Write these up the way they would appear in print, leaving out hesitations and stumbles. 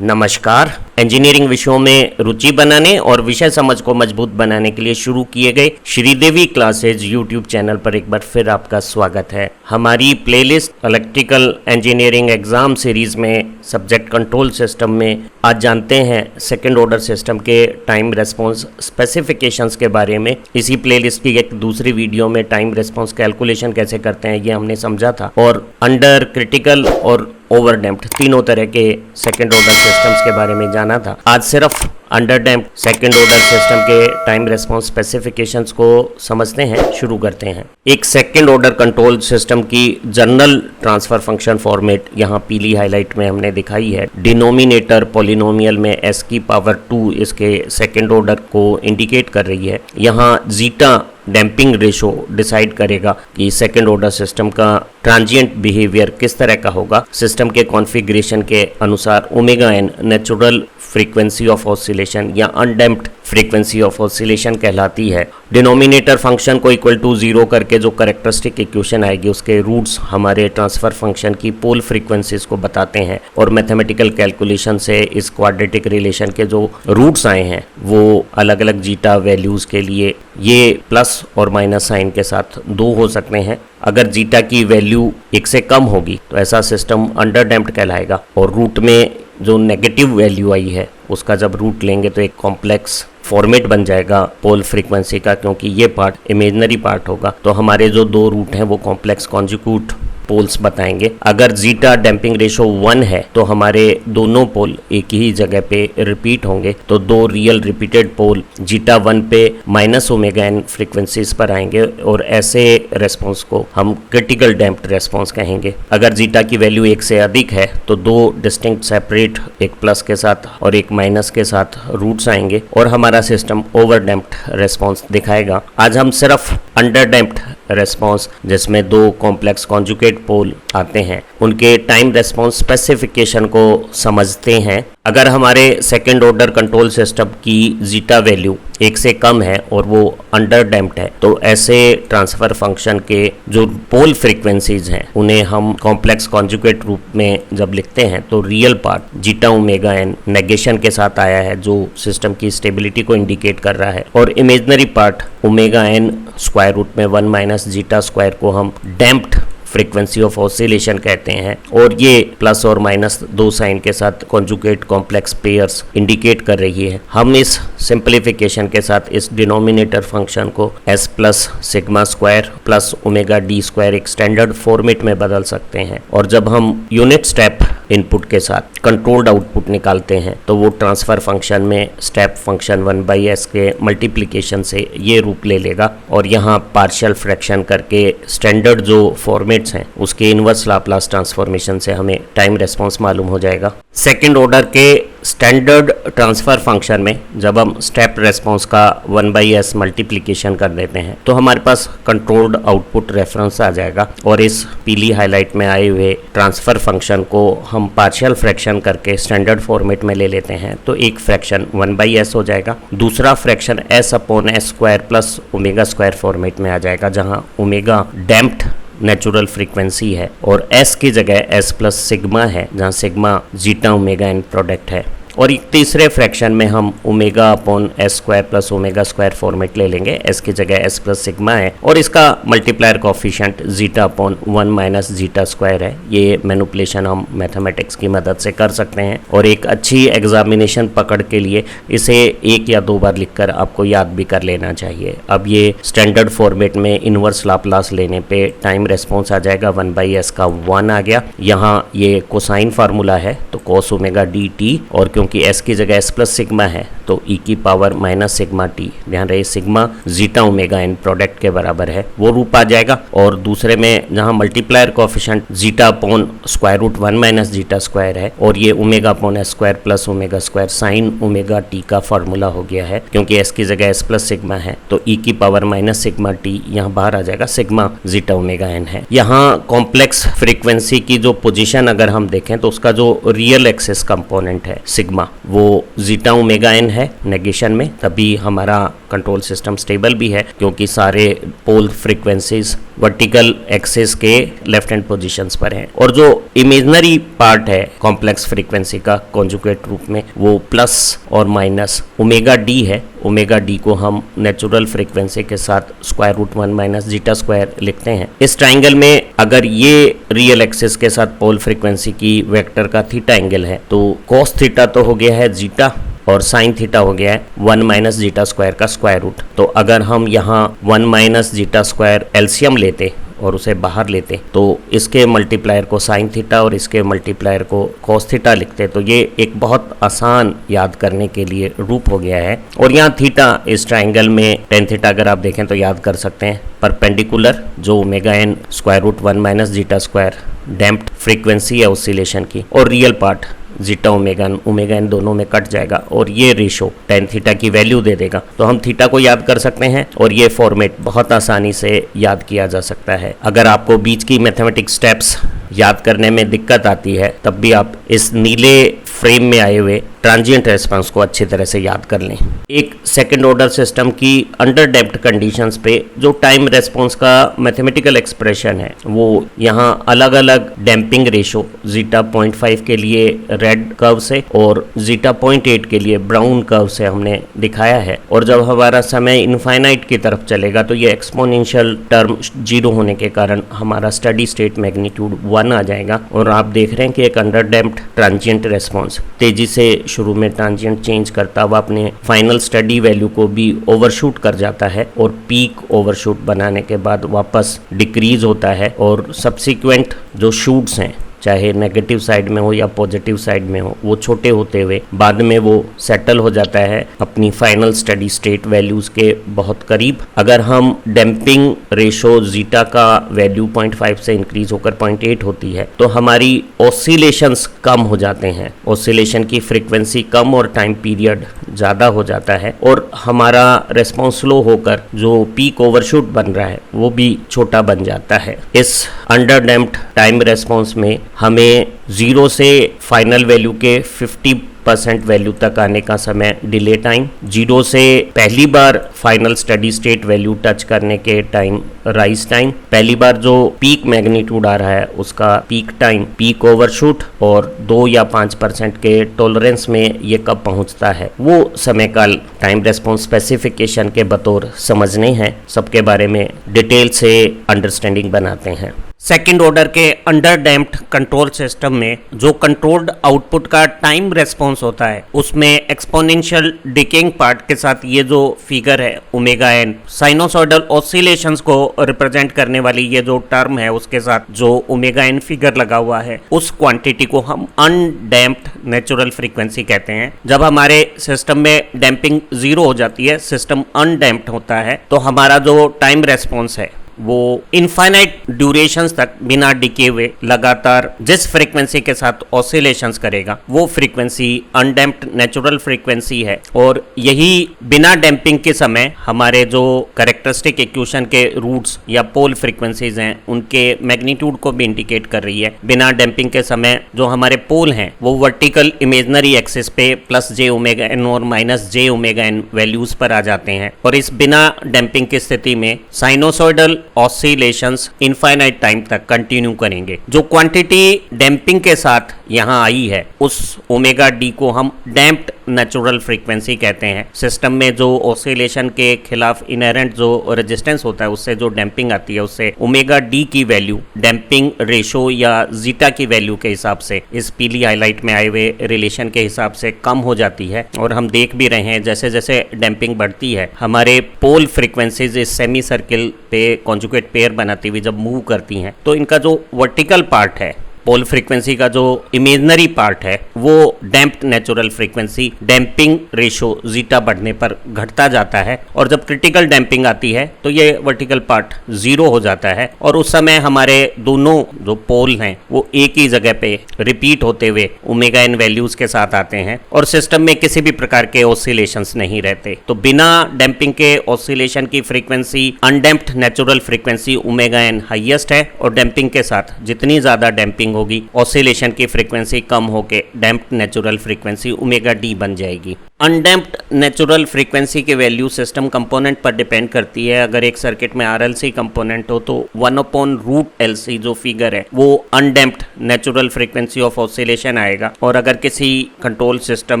नमस्कार। इंजीनियरिंग विषयों में रुचि बनाने और विषय समझ को मजबूत बनाने के लिए शुरू किए गए श्रीदेवी क्लासेज यूट्यूब चैनल पर एक बार फिर आपका स्वागत है। हमारी playlist electrical engineering exam series में सब्जेक्ट कंट्रोल सिस्टम में आज जानते हैं सेकंड ऑर्डर सिस्टम के टाइम रेस्पॉन्स स्पेसिफिकेशंस के बारे में। इसी प्लेलिस्ट की एक दूसरी वीडियो में टाइम रेस्पॉन्स कैलकुलेशन कैसे करते हैं ये हमने समझा था, और अंडर क्रिटिकल और ओवरडैम्प्ड तीनों तरह के सेकंड ऑर्डर सिस्टम्स के बारे में जाना था। आज सिर्फ अंडरडैम्प्ड सेकंड ऑर्डर सिस्टम के टाइम रेस्पॉन्स स्पेसिफिकेशंस को समझते हैं। शुरू करते हैं। एक सेकंड ऑर्डर कंट्रोल सिस्टम की जनरल ट्रांसफर फंक्शन फॉर्मेट यहाँ पीली हाईलाइट में हमने दिखाई है। डिनोमिनेटर पॉलिनोमियल में s की पावर 2 इसके सेकंड ऑर्डर को इंडिकेट कर रही है। यहाँ जीटा डैम्पिंग रेशो डिसाइड करेगा कि सेकंड ऑर्डर सिस्टम का ट्रांजिएंट बिहेवियर किस तरह का होगा। सिस्टम के कॉन्फ़िगरेशन के अनुसार omega N natural frequency of oscillation या अनडैम्प्ड फ्रीक्वेंसी ऑफ ऑसिलेशन कहलाती है। डिनोमिनेटर फंक्शन को इक्वल टू 0 करके जो कैरेक्टरिस्टिक इक्वेशन आएगी उसके रूट्स हमारे ट्रांसफर फंक्शन की पोल फ्रीक्वेंसीज को बताते हैं, और मैथमेटिकल कैलकुलेशन से इस क्वाड्रेटिक रिलेशन के जो रूट्स आए हैं वो अलग अलग जीटा वैल्यूज़ के लिए ये प्लस और माइनस साइन के साथ 2 हो सकते हैं। अगर जीटा की वैल्यू 1 से कम होगी तो ऐसा सिस्टम अंडरडैम्प्ड कहलाएगा, और रूट में जो नेगेटिव वैल्यू आई है उसका जब रूट लेंगे तो एक कॉम्प्लेक्स फॉर्मेट बन जाएगा पोल फ्रीक्वेंसी का, क्योंकि ये पार्ट इमेजिनरी पार्ट होगा। तो हमारे जो 2 रूट हैं वो कॉम्प्लेक्स कॉन्जुगेट पोल्स बताएंगे। अगर जीटा डैम्पिंग रेशो 1 है तो हमारे दोनों पोल एक ही जगह पे रिपीट होंगे, तो 2 रियल रिपीटेड पोल जीटा 1 पे माइनस ओमेगा एन फ्रीक्वेंसीज पर आएंगे, और ऐसे रेस्पॉन्स को हम क्रिटिकल डैम्प्ड रेस्पॉन्स कहेंगे। अगर जीटा की वैल्यू 1 से अधिक है तो 2 डिस्टिंक्ट सेपरेट, एक प्लस के साथ और एक माइनस के साथ रूट्स आएंगे, और हमारा सिस्टम ओवर डैम्प्ड रेस्पॉन्स दिखाएगा। आज हम सिर्फ अंडर डैम्प्ड रेस्पॉन्स जिसमें 2 कॉम्प्लेक्स कॉन्जुगेट पोल आते हैं उनके टाइम रेस्पॉन्स स्पेसिफिकेशन को समझते हैं। अगर हमारे सेकंड ऑर्डर कंट्रोल सिस्टम की जीटा वैल्यू 1 से कम है और वो अंडर डैम्प्ड है तो ऐसे ट्रांसफर फंक्शन के जो पोल फ्रीक्वेंसीज हैं उन्हें हम कॉम्प्लेक्स कॉन्जुगेट रूप में जब लिखते हैं तो real part zeta omega N negation के साथ आया है जो सिस्टम की स्टेबिलिटी को इंडिकेट कर रहा है, और imaginary part omega N square root में 1 माइनस जीटा स्क्वायर को हम डैम्प्ड फ्रीक्वेंसी ऑफ ऑसिलेशन कहते हैं, और ये प्लस और माइनस 2 साइन के साथ कॉन्जुगेट कॉम्प्लेक्स पेयर्स इंडिकेट कर रही है। हम इस सिंप्लीफिकेशन के साथ इस डिनोमिनेटर फंक्शन को s plus sigma square plus omega D square एक स्टैंडर्ड फॉर्मेट में बदल सकते हैं, और जब हम यूनिट स्टेप इनपुट के साथ कंट्रोल्ड आउटपुट निकालते हैं तो वो ट्रांसफर फंक्शन में स्टेप फंक्शन 1/s के मल्टीप्लिकेशन से ये रूप ले लेगा, और यहाँ पार्शियल फ्रैक्शन करके स्टैंडर्ड जो फॉर्मेट्स हैं उसके इनवर्स लाप्लास ट्रांसफॉर्मेशन से हमें टाइम रेस्पॉन्स मालूम हो जाएगा। सेकंड ऑर्डर के स्टैंडर्ड ट्रांसफर फंक्शन में जब हम स्टेप रेस्पॉन्स का 1/s मल्टीप्लिकेशन कर देते हैं तो हमारे पास कंट्रोल्ड आउटपुट रेफरेंस आ जाएगा, और इस पीली हाईलाइट में आए हुए ट्रांसफर फंक्शन को हम पार्शियल फ्रैक्शन करके स्टैंडर्ड फॉर्मेट में ले लेते हैं तो एक फ्रैक्शन 1/s हो जाएगा, दूसरा fraction s/s square plus omega square format में आ जाएगा जहां ओमेगा डैम्प्ड नेचुरल फ्रीक्वेंसी है और s की जगह s प्लस सिग्मा है जहां sigma zeta omega N product है, और एक तीसरे फ्रैक्शन में हम omega upon S square plus omega square format ले लेंगे। s की जगह s प्लस सिग्मा है और इसका multiplier coefficient zeta upon 1 minus zeta square है। ये मैनिपुलेशन हम मैथमेटिक्स की मदद से कर सकते हैं, और एक अच्छी एग्जामिनेशन पकड़ के लिए इसे 1 या 2 बार लिखकर आपको याद भी कर लेना चाहिए। अब ये स्टैंडर्ड फॉर्मेट में इनवर्स लाप्लास लेने पे टाइम रेस्पॉन्स आ जाएगा 1/s का 1 आ गया। यहाँ ये कोसाइन फार्मूला है तो कॉस ओमेगा डी टी, और क्योंकि s की जगह s प्लस सिग्मा है तो e की पावर माइनस सिग्मा टी, ध्यान रहे sigma zeta omega N product के बराबर है, वो रूप आ जाएगा। और दूसरे में जहां multiplier coefficient zeta upon square root 1 minus zeta square है, और ये omega upon S square plus omega square sine omega T का फॉर्मूला हो गया है। क्योंकि s की जगह s प्लस सिग्मा है तो e की पावर माइनस सिग्मा टी यहाँ बाहर आ जाएगा, सिग्मा जीटा ओमेगा एन है। यहाँ कॉम्प्लेक्स फ्रीक्वेंसी की जो पोजीशन अगर हम देखें तो उसका जो रियल एक्सिस कंपोनेंट है सिग्मा सिग्मा वो जीटा ओमेगा एन है नेगेशन में, तभी हमारा कंट्रोल सिस्टम स्टेबल भी है, क्योंकि सारे पोल फ्रीक्वेंसीज वर्टिकल एक्सिस के लेफ्ट हैंड पोजीशंस पर हैं। और जो इमेजनरी पार्ट है कॉम्प्लेक्स फ्रीक्वेंसी का कॉन्जुगेट रूप में, वो प्लस और माइनस ओमेगा डी है। ओमेगा डी को हम नेचुरल फ्रीक्वेंसी के साथ square root 1 minus zeta square लिखते हैं। इस ट्राइंगल में अगर ये रियल एक्सिस के साथ पोल फ्रीक्वेंसी की वेक्टर का थीटा एंगल है, तो कॉस थीटा तो हो गया है जीटा और साइन थीटा हो गया है 1 माइनस जीटा स्क्वायर का स्क्वायर रूट। तो अगर हम यहाँ 1 माइनस जीटा स्क्वायर एलसीएम लेते और उसे बाहर लेते, तो इसके मल्टीप्लायर को साइन थीटा और इसके मल्टीप्लायर को कॉस थीटा लिखते, तो ये एक बहुत आसान याद करने के लिए रूप हो गया है। और यहाँ थीटा इस ट्राइंगल में टेन थीटा अगर आप देखें तो याद कर सकते हैं, परपेंडिकुलर जो omega N square root 1 minus zeta square damped frequency है ऑसिलेशन की, और real part zeta omega N दोनों में कट जाएगा और ये रेशो टेन थीटा की वैल्यू दे देगा। तो हम थीटा को याद कर सकते हैं और ये फॉर्मेट बहुत आसानी से याद किया जा सकता है। अगर आपको बीच की मैथमेटिक्स स्टेप्स याद करने में दिक्कत आती है, तब भी आप इस नीले फ्रेम में आए हुए ट्रांजिएंट रेस्पॉन्स को अच्छी तरह से याद कर लें। एक सेकंड ऑर्डर सिस्टम की अंडर डैम्प्ड कंडीशंस पे जो टाइम रेस्पॉन्स का मैथमेटिकल एक्सप्रेशन है, वो यहाँ अलग अलग डैम्पिंग रेशो जीटा 0.5 के लिए रेड कर्व से और जीटा 0.8 के लिए ब्राउन कर्व से हमने दिखाया है। और जब हमारा समय इनफाइनाइट की तरफ चलेगा तो ये एक्सपोनेंशियल टर्म 0 होने के कारण हमारा स्टडी स्टेट मैग्नीट्यूड 1 आ जाएगा। और आप देख रहे हैं कि एक अंडर डैम्प्ड ट्रांजिएंट रेस्पॉन्स तेजी से शुरू में ट्रांजिएंट चेंज करता हुआ अपने फाइनल स्टडी वैल्यू को भी ओवरशूट कर जाता है और पीक ओवरशूट बनाने के बाद वापस डिक्रीज होता है। और सब्सिक्वेंट जो शूट्स हैं, चाहे नेगेटिव साइड में हो या पॉजिटिव साइड में हो, वो छोटे होते हुए बाद में वो सेटल हो जाता है अपनी फाइनल स्टडी स्टेट वैल्यूज के बहुत करीब। अगर हम डैम्पिंग रेशो जीटा का वैल्यू 0.5 से इंक्रीज होकर 0.8 होती है, तो हमारी ऑसिलेशंस कम हो जाते हैं, ऑसिलेशन की फ्रीक्वेंसी कम और टाइम पीरियड ज़्यादा हो जाता है और हमारा रेस्पॉन्स स्लो होकर जो पीक ओवरशूट बन रहा है वो भी छोटा बन जाता है। इस अंडर डैम्प्ड टाइम रेस्पॉन्स में हमें 0 से फाइनल वैल्यू के 50% वैल्यू तक आने का समय डिले टाइम, 0 से पहली बार final steady state value touch करने के टाइम राइज टाइम, पहली बार जो पीक मैग्नीट्यूड आ रहा है उसका पीक टाइम, पीक ओवरशूट, और 2 या 5% के टॉलरेंस में ये कब पहुंचता है, वो समय काल टाइम रेस्पॉन्स स्पेसिफिकेशन के बतौर समझने हैं, सबके बारे में डिटेल से अंडरस्टैंडिंग बनाते हैं। सेकेंड ऑर्डर के अंडर डैम्प्ड कंट्रोल सिस्टम में जो कंट्रोल्ड आउटपुट का टाइम रेस्पॉन्स होता है, उसमें एक्सपोनेंशियल डिकेइंग पार्ट के साथ ये जो फिगर है ओमेगा एन, साइनोसॉइडल ऑसिलेशंस को रिप्रेजेंट करने वाली ये जो टर्म है, उसके साथ जो ओमेगा एन फिगर लगा हुआ है, उस क्वांटिटी को हम अनडैम्प्ड नेचुरल फ्रीक्वेंसी कहते हैं। जब हमारे सिस्टम में डैम्पिंग 0 हो जाती है, सिस्टम अनडैम्प्ड होता है, तो हमारा जो टाइम रेस्पॉन्स है वो इनफाइनाइट ड्यूरेशंस तक बिना डिके हुए लगातार जिस फ्रीक्वेंसी के साथ ऑसिलेशंस करेगा, वो फ्रीक्वेंसी अनडैम्प्ड नेचुरल फ्रीक्वेंसी है। और यही बिना डैम्पिंग के समय हमारे जो कैरेक्टरिस्टिक इक्वेशन के रूट्स या पोल फ्रीक्वेंसीज हैं, उनके मैग्नीट्यूड को भी इंडिकेट कर रही है। बिना डैम्पिंग के समय जो हमारे पोल हैं वो वर्टिकल इमेजनरी एक्सिस पे प्लस जे ओमेगा एन और माइनस जे ओमेगा एन वैल्यूज पर आ जाते हैं। और इस बिना डैम्पिंग की स्थिति में साइनोसॉइडल ऑसिलेशंस इनफाइनाइट टाइम तक कंटिन्यू करेंगे। जो क्वांटिटी डैम्पिंग के साथ यहाँ आई है, उस ओमेगा डी को हम डैम्प्ड नेचुरल फ्रीक्वेंसी कहते हैं। सिस्टम में जो ऑसिलेशन के खिलाफ इनहेरेंट जो रेजिस्टेंस होता है, उससे जो डैम्पिंग आती है, उससे ओमेगा डी की वैल्यू डैम्पिंग रेशो या जीटा की वैल्यू के हिसाब से इस पीली हाईलाइट में आए हुए रिलेशन के हिसाब से कम हो जाती है। और हम देख भी रहे हैं जैसे जैसे डैम्पिंग बढ़ती है, हमारे पोल फ्रीक्वेंसीज इस सेमी सर्किल पे कॉन्जुगेट पेयर बनाती हुई जब मूव करती हैं, तो इनका जो वर्टिकल पार्ट है, पोल फ्रीक्वेंसी का जो इमेजनरी पार्ट है, वो damped natural frequency damping ratio zeta बढ़ने पर घटता जाता है। और जब क्रिटिकल डैम्पिंग आती है तो ये वर्टिकल पार्ट 0 हो जाता है और उस समय हमारे दोनों जो पोल हैं वो एक ही जगह पे रिपीट होते हुए ओमेगा एन वैल्यूज के साथ आते हैं और सिस्टम में किसी भी प्रकार के ऑसिलेशंस नहीं रहते। तो बिना डैम्पिंग के ऑसिलेशन की frequency undamped natural frequency omega N highest है और डैम्पिंग के साथ जितनी ज्यादा डैम्पिंग डिकेइंग होगी, ऑसिलेशन की फ्रीक्वेंसी कम होके damped natural frequency omega D बन जाएगी। अनडैम्प्ड नेचुरल फ्रीक्वेंसी की वैल्यू सिस्टम कंपोनेंट पर डिपेंड करती है। अगर एक सर्किट में RLC कंपोनेंट हो तो 1/√LC जो फिगर है वो undamped natural frequency of oscillation आएगा। और अगर किसी कंट्रोल सिस्टम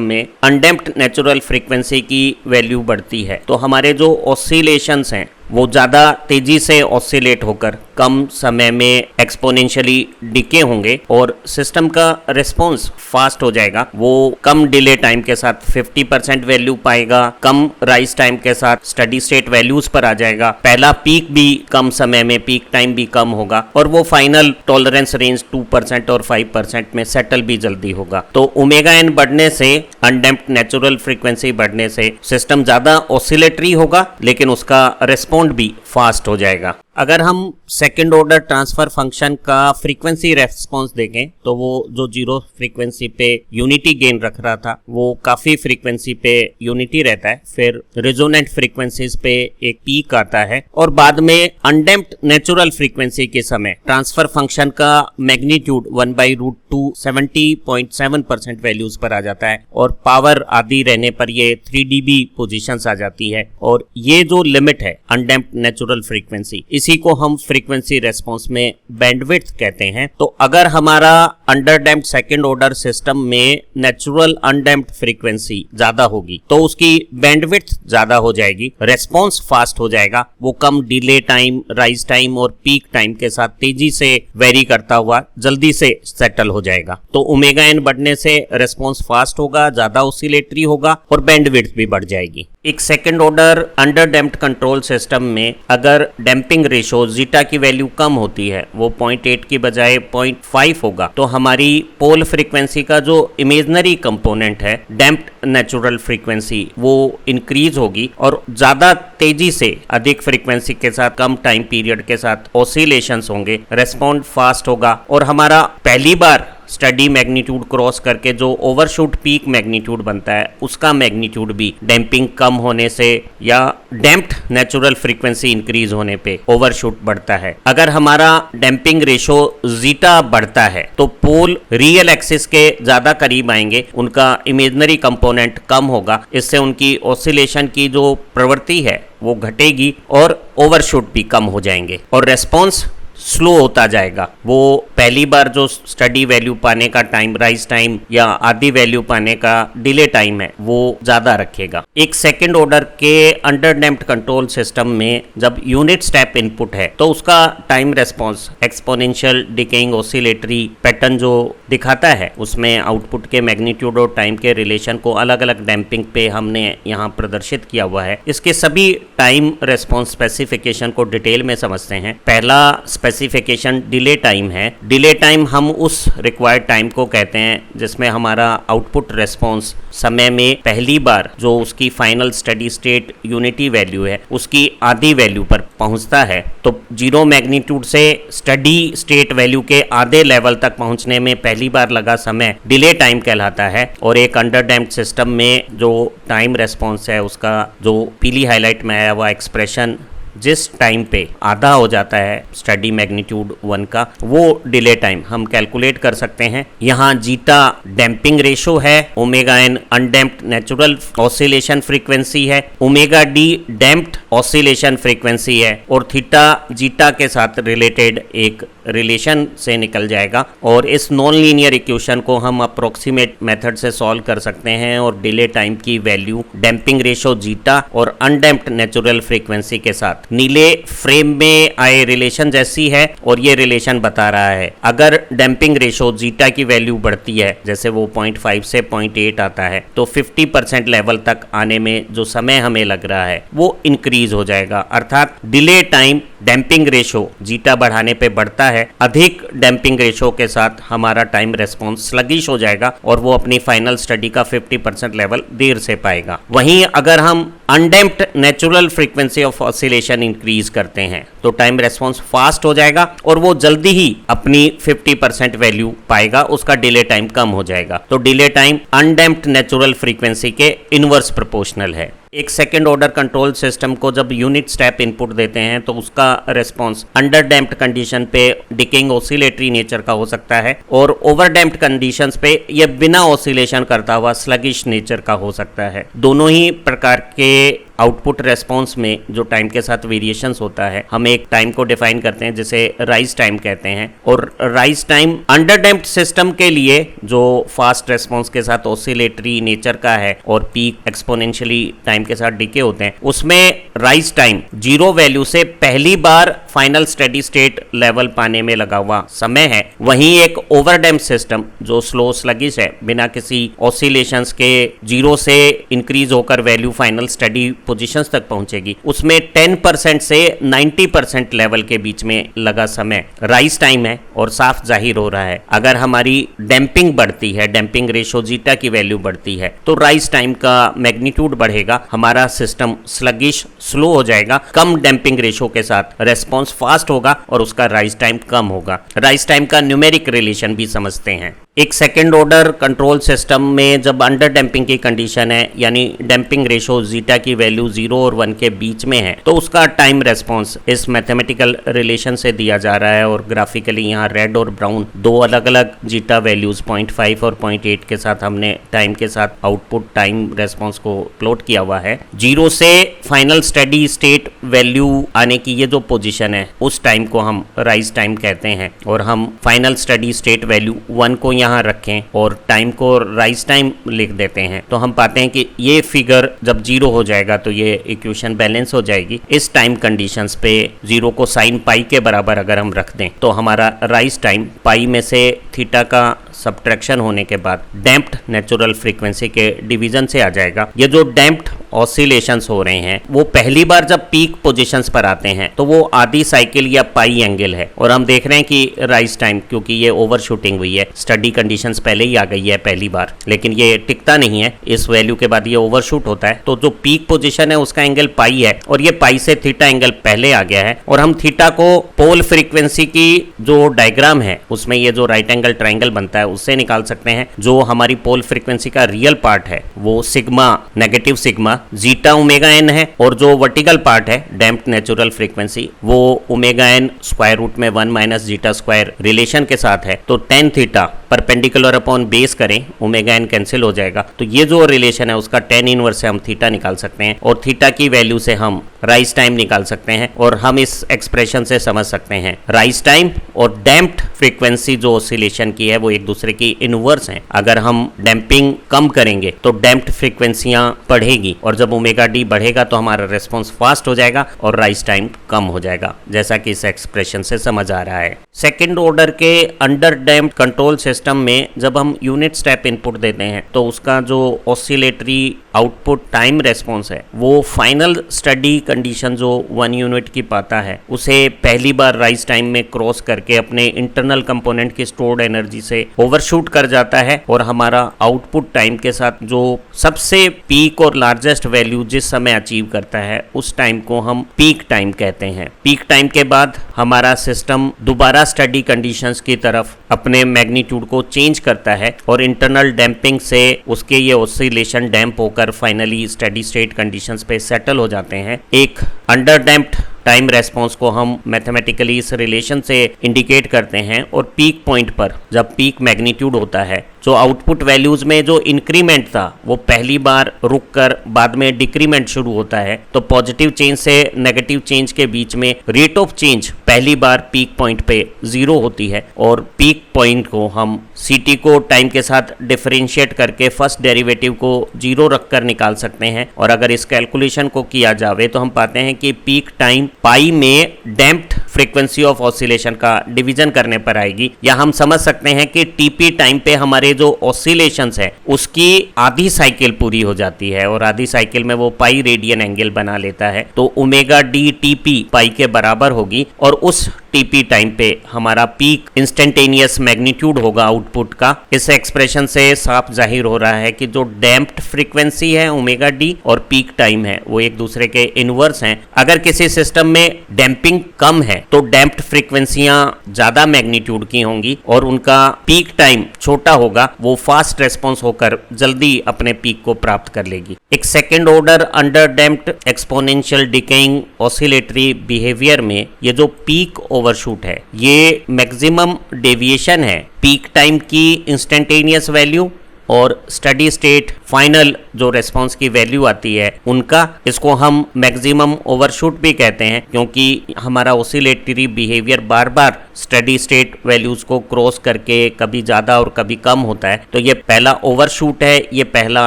में अनडैम्प्ड नेचुरल फ्रीक्वेंसी की वैल्यू बढ़ती है तो हमारे जो ऑसिलेशंस हैं वो ज़्यादा तेजी से ऑसिलेट होकर कम समय में एक्सपोनेंशियली डिके होंगे और सिस्टम का रिस्पॉन्स फास्ट हो जाएगा। वो कम डिले टाइम के साथ 50% वैल्यू पाएगा, कम राइज टाइम के साथ स्टडी स्टेट वैल्यूज पर आ जाएगा, पहला पीक भी कम समय में, पीक टाइम भी कम होगा और वो फाइनल टॉलरेंस रेंज 2% और 5% में सेटल भी जल्दी होगा। तो ओमेगा एन बढ़ने से, अनडैम्प्ड नेचुरल फ्रीक्वेंसी बढ़ने से सिस्टम ज़्यादा ऑसिलेटरी होगा लेकिन उसका रिस्पॉन्स भी फास्ट हो जाएगा। अगर हम सेकंड ऑर्डर ट्रांसफर फंक्शन का फ्रीक्वेंसी रेस्पॉन्स देखें तो वो जो जीरो फ्रीक्वेंसी पे यूनिटी गेन रख रहा था वो काफी फ्रीक्वेंसी पे यूनिटी रहता है, फिर रिजोनेंट फ्रीक्वेंसीज पे एक पीक आता है और बाद में अनडैम्प्ड नेचुरल फ्रीक्वेंसी के समय ट्रांसफर फंक्शन का मैग्नीट्यूड 1/√2 70.7% वैल्यूज पर आ जाता है और पावर आदि रहने पर ये 3 dB पोजीशंस आ जाती है। और ये जो लिमिट है अनडैम्प्ड नेचुरल फ्रीक्वेंसी, इसी को हम फ्रीक्वेंसी रेस्पॉन्स में बैंडविड्थ कहते हैं। तो अगर हमारा अंडरडैम्प्ड सेकंड ऑर्डर सिस्टम में नेचुरल अनडैम्प्ड फ्रीक्वेंसी ज्यादा होगी तो उसकी बैंडविड्थ ज्यादा हो जाएगी, रेस्पॉन्स फास्ट हो जाएगा, वो कम डिले टाइम, राइज टाइम और पीक टाइम के साथ तेजी से वेरी करता हुआ जल्दी से सेटल हो जाएगा। तो ओमेगा एन बढ़ने से रेस्पॉन्स फास्ट होगा, ज्यादा ऑसिलेटरी होगा और बैंडविड्थ भी बढ़ जाएगी। एक सेकंड ऑर्डर अंडरडैम्प्ड कंट्रोल सिस्टम में अगर डैम्पिंग रेशो जीटा की वैल्यू कम होती है, वो 0.8 की बजाय 0.5 होगा, तो हमारी पोल फ्रीक्वेंसी का जो इमेजनरी कंपोनेंट है डैम्प्ड नेचुरल फ्रीक्वेंसी वो इंक्रीज होगी और ज्यादा तेजी से अधिक फ्रीक्वेंसी के साथ कम टाइम पीरियड के साथ ऑसिलेशंस होंगे, रेस्पॉन्ड फास्ट होगा और हमारा पहली बार स्टडी मैग्नीट्यूड क्रॉस करके जो ओवरशूट पीक मैग्नीट्यूड बनता है उसका मैग्नीट्यूड भी डैम्पिंग कम होने से या डैम्प्ड नेचुरल फ्रीक्वेंसी इंक्रीज होने पे ओवरशूट बढ़ता है। अगर हमारा डैम्पिंग रेशो जीटा बढ़ता है तो पोल रियल एक्सिस के ज्यादा करीब आएंगे, उनका इमेजनरी कंपोनेंट कम होगा, इससे उनकी ऑसिलेशन की जो प्रवृत्ति है वो घटेगी और ओवरशूट भी कम हो जाएंगे और रेस्पॉन्स स्लो होता जाएगा। वो पहली बार जो स्टडी वैल्यू पाने का टाइम, राइज टाइम या आधी वैल्यू पाने का डिले टाइम है वो ज्यादा रखेगा। एक सेकंड ऑर्डर के अंडरडैम्प्ड कंट्रोल सिस्टम में जब यूनिट स्टेप इनपुट है तो उसका time response exponential decaying oscillatory pattern जो दिखाता है उसमें आउटपुट के मैग्नीट्यूड और टाइम के रिलेशन को अलग अलग डैम्पिंग पे हमने यहाँ प्रदर्शित किया हुआ है। इसके सभी टाइम रेस्पॉन्स स्पेसिफिकेशन को डिटेल में समझते हैं। पहला स्पेसिफिकेशन डिले टाइम है। डिले टाइम हम उस रिक्वायर्ड टाइम को कहते हैं जिसमें हमारा आउटपुट रेस्पॉन्स समय में पहली बार जो उसकी final steady state unity value है उसकी आधी वैल्यू पर पहुंचता है। तो जीरो मैग्नीट्यूड से स्टडी स्टेट वैल्यू के आधे लेवल तक पहुंचने में पहली बार लगा समय डिले टाइम कहलाता है। और एक अंडरडैम्प्ड सिस्टम में जो टाइम रेस्पॉन्स है उसका जो पीली हाईलाइट में आया हुआ एक्सप्रेशन जिस टाइम पे आधा हो जाता है स्टडी मैग्नीट्यूड 1 का, वो डिले टाइम हम कैलकुलेट कर सकते हैं। यहाँ जीटा डैम्पिंग रेशो है, omega N undamped natural oscillation frequency है, omega D damped oscillation frequency है और थीटा जीटा के साथ रिलेटेड एक रिलेशन से निकल जाएगा। और इस नॉन लीनियर इक्वेशन को हम अप्रोक्सीमेट मेथड से सॉल्व कर सकते हैं और डिले टाइम की वैल्यू डैम्पिंग रेशो जीटा और अनडैम्प्ड नेचुरल फ्रीक्वेंसी के साथ नीले फ्रेम में आए रिलेशन जैसी है। और ये रिलेशन बता रहा है अगर डैम्पिंग रेशो जीटा की वैल्यू बढ़ती है, जैसे वो 0.5 से 0.8 आता है, तो 50% लेवल तक आने में जो समय हमें लग रहा है वो इंक्रीज हो जाएगा। अर्थात delay time damping ratio zeta बढ़ाने पे बढ़ता है, अधिक डैम्पिंग रेशो के साथ हमारा टाइम रेस्पॉन्स स्लगिश हो जाएगा और वो अपनी फाइनल स्टडी का 50% लेवल देर से पाएगा। वहीं अगर हम undamped natural frequency of oscillation increase करते हैं तो टाइम रेस्पॉन्स फास्ट हो जाएगा और वो जल्दी ही अपनी 50% वैल्यू पाएगा, उसका डिले टाइम कम हो जाएगा। तो delay time undamped natural frequency के इनवर्स प्रोपोर्शनल है। एक सेकेंड ऑर्डर कंट्रोल सिस्टम को जब यूनिट स्टेप इनपुट देते हैं तो उसका रिस्पॉन्स अंडर डैम्प्ड कंडीशन पे डिकेइंग ऑसिलेटरी नेचर का हो सकता है और ओवर डैम्प्ड कंडीशंस पे ये बिना ऑसिलेशन करता हुआ स्लगिश नेचर का हो सकता है। दोनों ही प्रकार के आउटपुट रेस्पॉन्स में जो टाइम के साथ वेरिएशंस होता है, हम एक टाइम को डिफाइन करते हैं जिसे राइज टाइम कहते हैं। और rise time under damped system के लिए जो फास्ट रेस्पॉन्स के साथ ऑसिलेटरी नेचर का है और पीक एक्सपोनेंशियली टाइम के साथ डिके होते हैं, उसमें राइज टाइम जीरो वैल्यू से पहली बार फाइनल स्टेडी स्टेट लेवल पाने में लगा हुआ समय है। वहीं एक ओवर डैम्प्ड सिस्टम जो स्लो स्लगिश है, बिना किसी ऑसिलेशंस के जीरो से इंक्रीज होकर वैल्यू फाइनल स्टेडी पोजीशंस तक पहुंचेगी, उसमें 10% से 90% लेवल के बीच में लगा समय राइज टाइम है। और साफ जाहिर हो रहा है अगर हमारी डैम्पिंग बढ़ती है, डैम्पिंग रेशो जीटा की वैल्यू बढ़ती है, तो राइज टाइम का मैग्नीट्यूड बढ़ेगा, हमारा सिस्टम स्लगिश स्लो हो जाएगा, कम डैम्पिंग रेशो के साथ रेस्पॉन्स फास्ट होगा और उसका राइज टाइम कम होगा। राइज टाइम का न्यूमेरिक रिलेशन भी समझते हैं। एक सेकेंड ऑर्डर कंट्रोल सिस्टम में जब अंडर डैम्पिंग की कंडीशन है, यानी डैम्पिंग रेशो जीटा की वैल्यू 0 और 1 के बीच में है, तो उसका टाइम रेस्पॉन्स इस मैथमेटिकल रिलेशन से दिया जा रहा है। और ग्राफिकली यहाँ रेड और ब्राउन दो अलग अलग जीटा वैल्यूज 0.5 और 0.8 के साथ हमने टाइम के साथ आउटपुट टाइम रेस्पॉन्स को प्लॉट किया हुआ है। 0 से फाइनल स्टेडी स्टेट वैल्यू आने की ये जो पोजीशन है, उस टाइम को हम राइज टाइम कहते हैं। और हम फाइनल स्टेडी स्टेट वैल्यू 1 को यहाँ रखें और टाइम को राइज टाइम लिख देते हैं, तो हम पाते हैं कि ये फिगर जब 0 हो जाएगा तो ये इक्वेशन बैलेंस हो जाएगी। इस टाइम कंडीशंस पे 0 को साइन पाई के बराबर अगर हम रख दें तो हमारा राइज टाइम पाई में से थीटा का सब्ट्रैक्शन होने के बाद डैम्प्ड नेचुरल फ्रीक्वेंसी के डिवीजन से आ जाएगा। ये जो डैम्प्ड ऑसिलेशंस हो रहे हैं वो पहली बार जब पीक पोजीशंस पर आते हैं तो वो आधी साइकिल या पाई एंगल है। और हम देख रहे हैं कि राइज टाइम, क्योंकि ये ओवर शूटिंग हुई है, स्टडी कंडीशंस पहले ही आ गई है पहली बार, लेकिन ये टिकता नहीं है, इस वैल्यू के बाद ये ओवर शूट होता है। तो जो पीक पोजीशन है उसका एंगल पाई है और ये पाई से थीटा एंगल पहले आ गया है। और हम थीटा को पोल फ्रीक्वेंसी की जो डायग्राम है उसमें ये जो राइट एंगल ट्राइंगल बनता है उससे निकाल सकते हैं। जो हमारी पोल फ्रीक्वेंसी का रियल पार्ट है वो sigma, negative sigma zeta omega N है, और जो वर्टिकल पार्ट है डैम्प्ड नेचुरल फ्रीक्वेंसी वो ओमेगा एन स्क्वायर रूट में 1 माइनस जीटा स्क्वायर रिलेशन के साथ है। तो tan theta perpendicular upon base करें, ओमेगा एन कैंसिल हो जाएगा, तो ये जो रिलेशन है उसका टेन इनवर्स से हम थीटा निकाल सकते हैं और थीटा की वैल्यू से हम राइज टाइम निकाल सकते हैं। और हम इस एक्सप्रेशन से समझ सकते हैं राइज टाइम और डैम्प्ड फ्रीक्वेंसी जो ऑसिलेशन की है वो एक दूसरे की इनवर्स हैं। अगर हम डैम्पिंग कम करेंगे तो डैम्प्ड फ्रीक्वेंसियां बढ़ेगी और जब ओमेगा डी बढ़ेगा तो हमारा रेस्पॉन्स फास्ट हो जाएगा और राइज टाइम कम हो जाएगा, जैसा कि इस एक्सप्रेशन से समझ आ रहा है। सेकेंड ऑर्डर के अंडर डैम्प्ड कंट्रोल सिस्टम में जब हम यूनिट स्टेप इनपुट देते हैं तो उसका जो ऑसिलेटरी आउटपुट टाइम रेस्पॉन्स है वो फाइनल स्टडी कंडीशन जो 1 यूनिट की पाता है उसे पहली बार राइज टाइम में क्रॉस करके अपने इंटरनल कंपोनेंट की स्टोर्ड एनर्जी से ओवरशूट कर जाता है और हमारा आउटपुट टाइम के साथ जो सबसे पीक और लार्जेस्ट वैल्यू जिस समय अचीव करता है उस टाइम को हम पीक टाइम कहते हैं। पीक टाइम के बाद हमारा सिस्टम दोबारा स्टडी कंडीशंस की तरफ अपने मैग्नीट्यूड को चेंज करता है और इंटरनल डैम्पिंग से उसके ये ऑसिलेशन डैम्प होकर फाइनली स्टेडी स्टेट कंडीशंस पे सेटल हो जाते हैं। एक अंडर डैम्प्ड टाइम रेस्पॉन्स को हम मैथमेटिकली इस रिलेशन से इंडिकेट करते हैं और पीक पॉइंट पर जब पीक मैग्नीट्यूड होता है, जो आउटपुट वैल्यूज में जो इंक्रीमेंट था वो पहली बार रुककर बाद में डिक्रीमेंट शुरू होता है, तो पॉजिटिव चेंज से नेगेटिव चेंज के बीच में रेट ऑफ चेंज पहली बार पीक पॉइंट पे 0 होती है और पीक पॉइंट को हम ct को टाइम के साथ डिफरेंशिएट करके फर्स्ट डेरिवेटिव को 0 रखकर निकाल सकते हैं। और अगर इस कैलकुलेशन को किया जावे तो हम पाते हैं कि पीक टाइम पाई में डैम्प्ड फ्रीक्वेंसी ऑफ ऑसिलेशन का डिवीजन करने पर आएगी। या हम समझ सकते हैं कि टीपी टाइम पे हमारे जो ऑसिलेशंस है उसकी आधी साइकिल पूरी हो जाती है और आधी साइकिल में वो पाई रेडियन एंगल बना लेता है, तो ओमेगा डी टीपी पाई के बराबर होगी और उस टीपी टाइम पे हमारा पीक इंस्टेंटेनियस मैग्नीट्यूड होगा आउटपुट का। इस एक्सप्रेशन से साफ जाहिर हो रहा है कि जो डैम्प्ड फ्रीक्वेंसी है ओमेगा डी और पीक टाइम है वो एक दूसरे के इनवर्स हैं। अगर किसी सिस्टम में डैम्पिंग कम है तो डैम्प्ड फ्रीक्वेंसियां ज्यादा मैग्नीट्यूड की होंगी और उनका पीक टाइम छोटा होगा, वो फास्ट रेस्पॉन्स होकर जल्दी अपने पीक को प्राप्त कर लेगी। एक second order under damped exponential decaying oscillatory behaviour में ये जो पीक ओवरशूट है ये मैक्सिमम डेविएशन है पीक टाइम की इंस्टेंटेनियस वैल्यू और स्टडी स्टेट फाइनल जो रेस्पॉन्स की वैल्यू आती है उनका। इसको हम मैक्सिमम ओवरशूट भी कहते हैं क्योंकि हमारा ऑसिलेटरी बिहेवियर बार बार स्टडी स्टेट वैल्यूज को क्रॉस करके कभी ज़्यादा और कभी कम होता है। तो ये पहला ओवरशूट है, ये पहला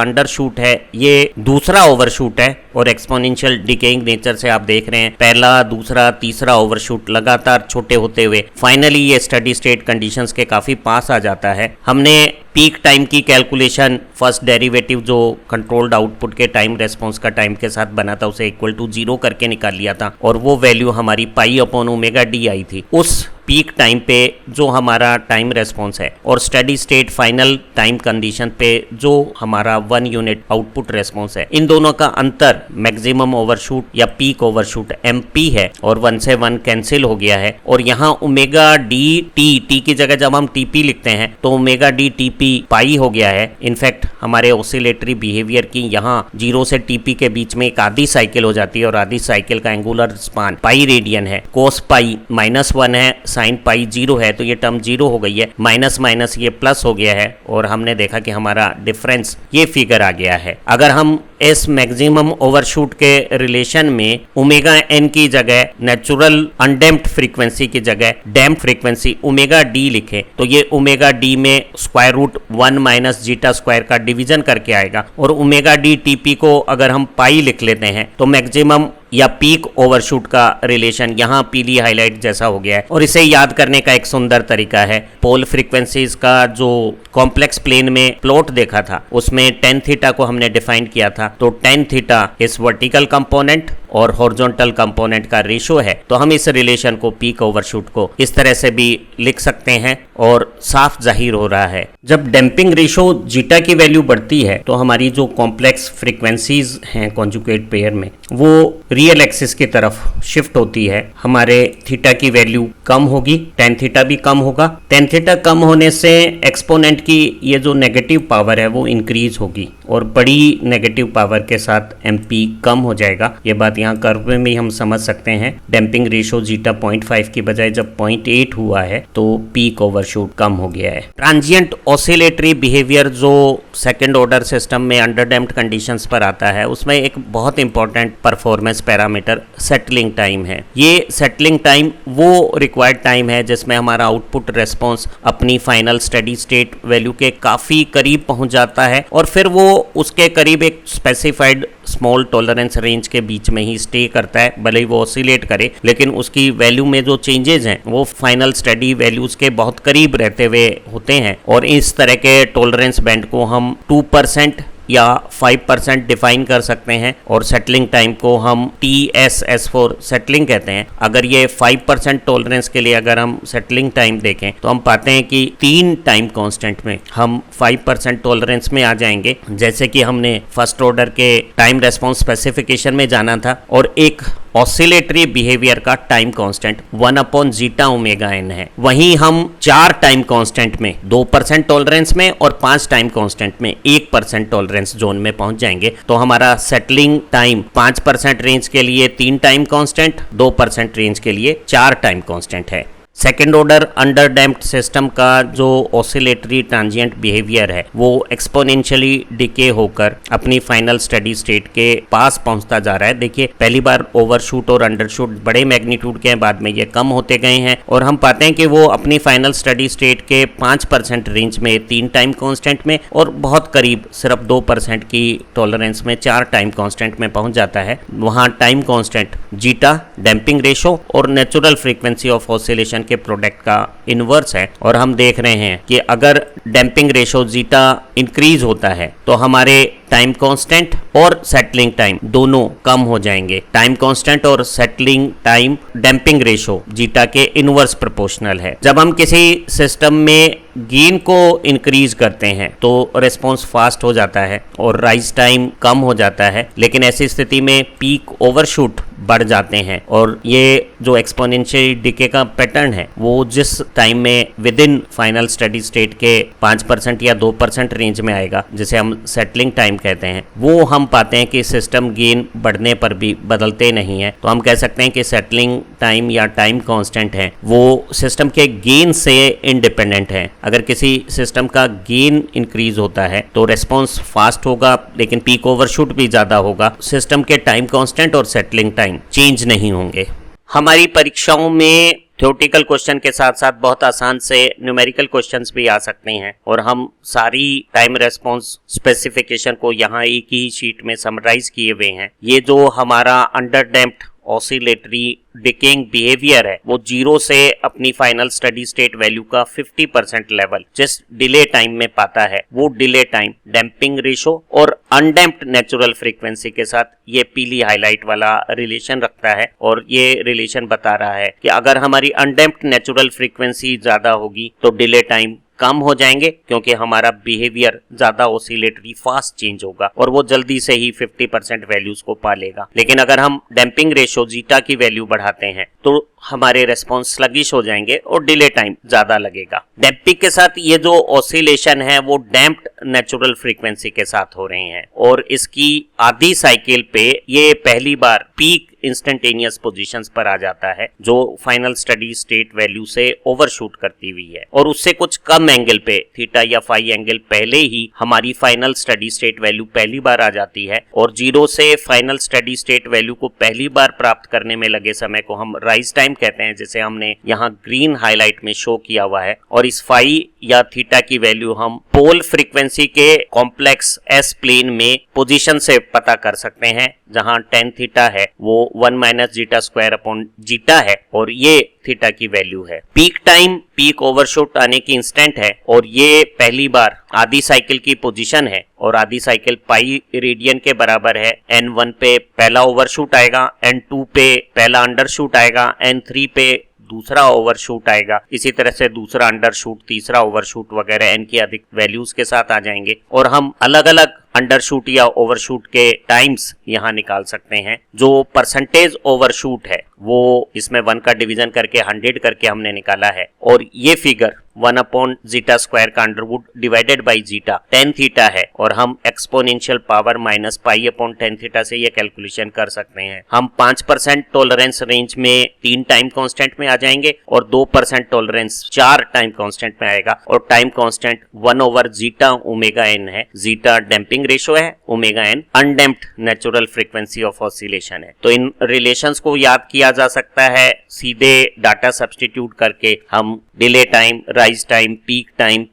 अंडरशूट है, ये दूसरा ओवरशूट है और एक्सपोनेंशियल डिकेइंग नेचर से आप देख रहे हैं पहला, दूसरा, तीसरा ओवरशूट लगातार छोटे होते हुए फाइनली ये स्टडी स्टेट कंडीशंस के काफ़ी पास आ जाता है। हमने पीक टाइम की कैलकुलेशन फर्स्ट डेरिवेटिव जो कंट्रोल्ड आउटपुट के टाइम रेस्पॉन्स का टाइम के साथ बना था उसे इक्वल टू 0 करके निकाल लिया था और वो वैल्यू हमारी pi upon omega D I थी। उस पीक टाइम पे जो हमारा टाइम रेस्पॉन्स है और steady state final time condition पे जो हमारा 1 यूनिट आउटपुट रेस्पॉन्स है, इन दोनों का अंतर मैक्सिमम ओवरशूट या पीक ओवरशूट एमपी है और 1 से 1 कैंसिल हो गया है। और यहाँ ओमेगा डी टी की जगह जब हम टीपी लिखते हैं तो ओमेगा डी टीपी पाई हो गया है। इनफैक्ट हमारे ऑसिलेटरी बिहेवियर की यहाँ 0 से टीपी के बीच में एक आधी साइकिल हो जाती है और आधी साइकिल का एंगुलर स्पान पाई रेडियन है। कोस पाई -1 है, साइन पाई 0 है, तो ये टर्म 0 हो गई है, माइनस माइनस ये प्लस हो गया है और हमने देखा कि हमारा डिफरेंस ये फिगर आ गया है। अगर हम इस मैक्सिमम ओवरशूट के रिलेशन में ओमेगा एन की जगह नेचुरल अनडैम्प्ड फ्रीक्वेंसी की जगह डैम्प्ड फ्रीक्वेंसी ओमेगा डी लिखें तो ये ओमेगा डी में square root 1 minus zeta square का डिवीजन करके आएगा और ओमेगा डी टीपी को अगर हम पाई लिख लेते हैं तो मैक्सिमम या पीक ओवरशूट का रिलेशन यहाँ पीली हाईलाइट जैसा हो गया है। और इसे याद करने का एक सुंदर तरीका है, पोल फ्रीक्वेंसीज का जो कॉम्प्लेक्स प्लेन में प्लॉट देखा था उसमें tan थीटा को हमने डिफाइन किया था, तो tan थीटा इस वर्टिकल कंपोनेंट और हॉरिजॉन्टल कंपोनेंट का रेशो है। तो हम इस रिलेशन को पीक ओवरशूट को इस तरह से भी लिख सकते हैं और साफ जाहिर हो रहा है जब डैम्पिंग रेशो जीटा की वैल्यू बढ़ती है तो हमारी जो कॉम्प्लेक्स फ्रीक्वेंसीज हैं कॉन्जुगेट पेयर में वो रियल एक्सिस की तरफ शिफ्ट होती है। हमारे थीटा की वैल्यू कम होगी, tan थीटा भी कम होगा। tan थीटा कम होने से एक्सपोनेंट की ये जो नेगेटिव पावर है वो इंक्रीज होगी और बड़ी नेगेटिव पावर के साथ एमपी कम हो जाएगा। ये बात यहाँ कर्व में भी हम समझ सकते हैं। डैम्पिंग रेशो जीटा 0.5 की बजाय जब 0.8 हुआ है तो पीक ओवरशूट कम हो गया है। ट्रांजिएंट ऑसिलेटरी बिहेवियर जो सेकंड ऑर्डर सिस्टम में अंडर डैम्प्ड कंडीशंस पर आता है उसमें एक बहुत important performance parameter settling time है। ये सेटलिंग टाइम वो रिक्वायर्ड टाइम है जिसमें हमारा आउटपुट रेस्पॉन्स अपनी फाइनल स्टेडी स्टेट वैल्यू के काफी करीब पहुंच जाता है और फिर वो उसके करीब एक स्पेसिफाइड स्मॉल टॉलरेंस रेंज के बीच में ही स्टे करता है, भले ही वो ऑसिलेट करे लेकिन उसकी वैल्यू में जो चेंजेस हैं वो फाइनल स्टडी वैल्यूज के बहुत करीब रहते हुए होते हैं। और इस तरह के टॉलरेंस बैंड को हम 2% या 5% डिफाइन कर सकते हैं और सेटलिंग टाइम को हम TSS फॉर सेटलिंग कहते हैं। अगर ये 5% टॉलरेंस के लिए अगर हम सेटलिंग टाइम देखें तो हम पाते हैं कि 3 टाइम कांस्टेंट में हम 5% टॉलरेंस में आ जाएंगे, जैसे कि हमने फर्स्ट ऑर्डर के टाइम रेस्पॉन्स स्पेसिफिकेशन में जाना था। और एक ऑसिलेटरी बिहेवियर का टाइम कांस्टेंट 1/जीटा ओमेगा एन है। वहीं हम 4 टाइम कांस्टेंट में 2% टॉलरेंस में और 5 टाइम कांस्टेंट में 1% टॉलरेंस जोन में पहुंच जाएंगे। तो हमारा सेटलिंग टाइम 5% रेंज के लिए 3 टाइम कांस्टेंट, 2% रेंज के लिए 4 टाइम कांस्टेंट है। Second order under damped system का जो ऑसिलेटरी ट्रांजिएंट बिहेवियर है वो एक्सपोनेंशियली डिके होकर अपनी फाइनल स्टडी स्टेट के पास पहुंचता जा रहा है। देखिए पहली बार ओवरशूट और अंडरशूट बड़े मैग्नीट्यूड के हैं, बाद में ये कम होते गए हैं और हम पाते हैं कि वो अपनी फाइनल स्टडी स्टेट के 5% रेंज में 3 टाइम कांस्टेंट में और बहुत करीब सिर्फ 2% की टॉलरेंस में 4 टाइम कांस्टेंट में पहुंच जाता है। वहाँ time constant zeta, damping ratio और नेचुरल फ्रीक्वेंसी ऑफ ऑसिलेशन के प्रोडक्ट का इनवर्स है। और हम देख रहे हैं कि अगर डैम्पिंग रेशो जीटा इंक्रीज होता है तो हमारे टाइम कांस्टेंट और सेटलिंग टाइम दोनों कम हो जाएंगे। टाइम कांस्टेंट और settling time damping ratio zeta के इनवर्स प्रोपोर्शनल है। जब हम किसी सिस्टम में गेन को इंक्रीज करते हैं तो रिस्पॉन्स फास्ट हो जाता है और राइज टाइम कम हो जाता है, लेकिन ऐसी स्थिति में पीक ओवरशूट बढ़ जाते हैं और ये जो एक्सपोनेंशियल डिके का पैटर्न है वो जिस टाइम में with in final steady state के 5% या 2% रेंज में आएगा, जिसे हम सेटलिंग टाइम कहते हैं, वो हम पाते हैं कि सिस्टम गेन बढ़ने पर भी बदलते नहीं है। तो हम कह सकते हैं कि सेटलिंग टाइम या टाइम कांस्टेंट है वो सिस्टम के गेन से इंडिपेंडेंट है। अगर किसी सिस्टम का गेन इंक्रीज होता है तो रेस्पॉन्स फास्ट होगा लेकिन पीक ओवरशूट भी ज्यादा होगा। सिस्टम के टाइम कांस्टेंट और सेटलिंग टाइम चेंज नहीं होंगे। हमारी परीक्षाओं में थ्योरेटिकल क्वेश्चन के साथ साथ बहुत आसान से न्यूमेरिकल क्वेश्चंस भी आ सकते हैं और हम सारी टाइम रेस्पॉन्स स्पेसिफिकेशन को यहाँ एक ही शीट में समराइज किए हुए हैं। ये जो हमारा under damped oscillatory decaying behaviour है वो 0 से अपनी फाइनल स्टडी स्टेट वैल्यू का 50% लेवल जिस डिले टाइम में पाता है वो डिले टाइम डैम्पिंग रेशो और अनडैम्प्ड नेचुरल फ्रीक्वेंसी के साथ ये पीली हाईलाइट वाला रिलेशन रखता है। और ये रिलेशन बता रहा है कि अगर हमारी अनडैम्प्ड नेचुरल फ्रीक्वेंसी ज्यादा होगी तो डिले टाइम कम हो जाएंगे क्योंकि हमारा बिहेवियर ज्यादा ऑसिलेटरी फास्ट चेंज होगा और वो जल्दी से ही 50% वैल्यूज को पा लेगा। लेकिन अगर हम डैम्पिंग रेशो जीटा की वैल्यू बढ़ाते हैं तो हमारे रेस्पॉन्स स्लगिश हो जाएंगे और डिले टाइम ज्यादा लगेगा। डैम्पिंग के साथ ये जो ऑसिलेशन है वो डैम्प्ड नेचुरल फ्रीक्वेंसी के साथ हो रहे हैं और इसकी आधी साइकिल पे ये पहली बार पीक इंस्टेंटेनियस पोजीशंस पर आ जाता है जो फाइनल स्टडी स्टेट वैल्यू से ओवरशूट करती हुई है और उससे कुछ कम एंगल पे थीटा या फाई एंगल पहले ही हमारी फाइनल स्टडी स्टेट वैल्यू पहली बार आ जाती है और 0 से फाइनल स्टडी स्टेट वैल्यू को पहली बार प्राप्त करने में लगे समय को हम राइज टाइम कहते हैं, जिसे हमने यहाँ ग्रीन हाईलाइट में शो किया हुआ है। और इस फाई या थीटा की वैल्यू हम पोल फ्रीक्वेंसी के कॉम्प्लेक्स एस प्लेन में पोजीशन से पता कर सकते हैं, जहां tan थीटा है वो 1 minus zeta square upon zeta है और ये थीटा की वैल्यू है। पीक टाइम पीक ओवरशूट आने की इंस्टेंट है और ये पहली बार आधी साइकिल की पोजीशन है और आधी साइकिल पाई रेडियन के बराबर है। n1 पे पहला ओवरशूट आएगा, n2 पे पहला अंडरशूट आएगा, n3 पे दूसरा ओवरशूट आएगा, इसी तरह से दूसरा अंडरशूट, तीसरा ओवरशूट वगैरह n की अधिक वैल्यूज के साथ आ जाएंगे और हम अलग अलग अंडरशूट या ओवरशूट के टाइम्स यहाँ निकाल सकते हैं। जो परसेंटेज ओवरशूट है वो इसमें 1 का डिवीजन करके 100 करके हमने निकाला है और ये फिगर 1 अपॉन जीटा स्क्वायर का under root divided by zeta tan theta है और हम exponential power minus pi upon tan theta से ये कैलकुलेशन कर सकते हैं। हम 5% टॉलरेंस रेंज में 3 टाइम कांस्टेंट में आ जाएंगे और 2% टॉलरेंस 4 टाइम कांस्टेंट में आएगा और time constant 1 over zeta omega N है। जीटा डैम्पिंग रेशो है, omega N undamped natural frequency of oscillation है। तो इन रिलेशंस को याद किया जा सकता है सीधे डाटा सब्स्टिट्यूट करके। हम delay time, rise time,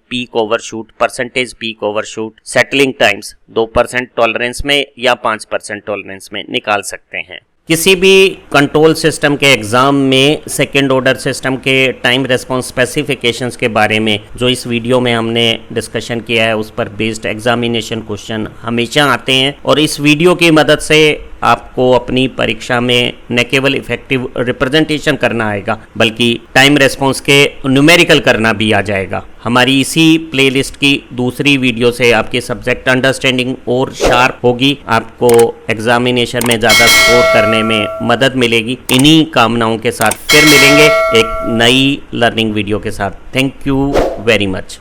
peak overshoot, percentage peak overshoot, settling times 2% tolerance में या 5% टॉलरेंस में निकाल सकते हैं। किसी भी कंट्रोल सिस्टम के एग्जाम में सेकेंड ऑर्डर सिस्टम के टाइम रेस्पॉन्स स्पेसिफिकेशंस के बारे में जो इस वीडियो में हमने डिस्कशन किया है उस पर बेस्ड एग्जामिनेशन क्वेश्चन हमेशा आते हैं और इस वीडियो की मदद से आपको अपनी परीक्षा में न केवल इफेक्टिव रिप्रेजेंटेशन करना आएगा बल्कि टाइम रेस्पॉन्स के न्यूमेरिकल करना भी आ जाएगा। हमारी इसी प्लेलिस्ट की दूसरी वीडियो से आपकी सब्जेक्ट अंडरस्टैंडिंग और शार्प होगी, आपको एग्जामिनेशन में ज़्यादा स्कोर करने में मदद मिलेगी। इन्हीं कामनाओं के साथ फिर मिलेंगे एक नई लर्निंग वीडियो के साथ। Thank you very much.